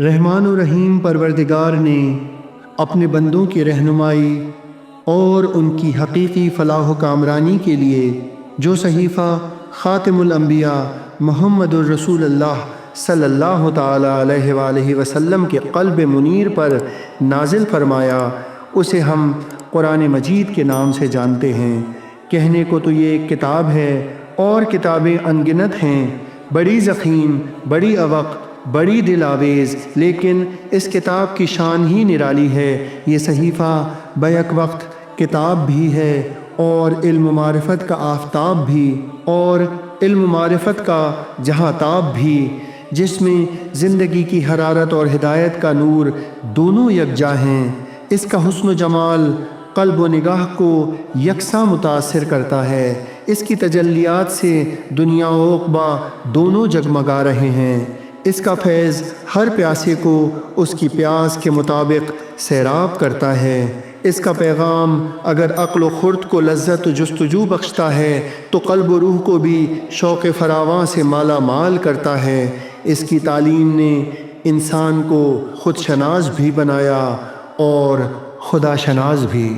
رحمان و رحیم پروردگار نے اپنے بندوں کی رہنمائی اور ان کی حقیقی فلاح و کامرانی کے لیے جو صحیفہ خاتم الانبیاء محمد الرسول اللہ صلی اللہ تعالی علیہ وآلہ وسلم کے قلب منیر پر نازل فرمایا، اسے ہم قرآن مجید کے نام سے جانتے ہیں۔ کہنے کو تو یہ ایک کتاب ہے اور کتابیں انگنت ہیں، بڑی ضخیم، بڑی اوق، بڑی دل آویز، لیکن اس کتاب کی شان ہی نرالی ہے۔ یہ صحیفہ بیک وقت کتاب بھی ہے اور علم و معرفت کا آفتاب بھی، اور علم و معرفت کا جہاں تاب بھی، جس میں زندگی کی حرارت اور ہدایت کا نور دونوں یکجا ہیں۔ اس کا حسن و جمال قلب و نگاہ کو یکساں متاثر کرتا ہے۔ اس کی تجلیات سے دنیا و عقبہ دونوں جگمگا رہے ہیں۔ اس کا فیض ہر پیاسے کو اس کی پیاس کے مطابق سیراب کرتا ہے۔ اس کا پیغام اگر عقل و خرد کو لذت و جستجو بخشتا ہے تو قلب و روح کو بھی شوق فراواں سے مالا مال کرتا ہے۔ اس کی تعلیم نے انسان کو خود شناس بھی بنایا اور خدا شناس بھی۔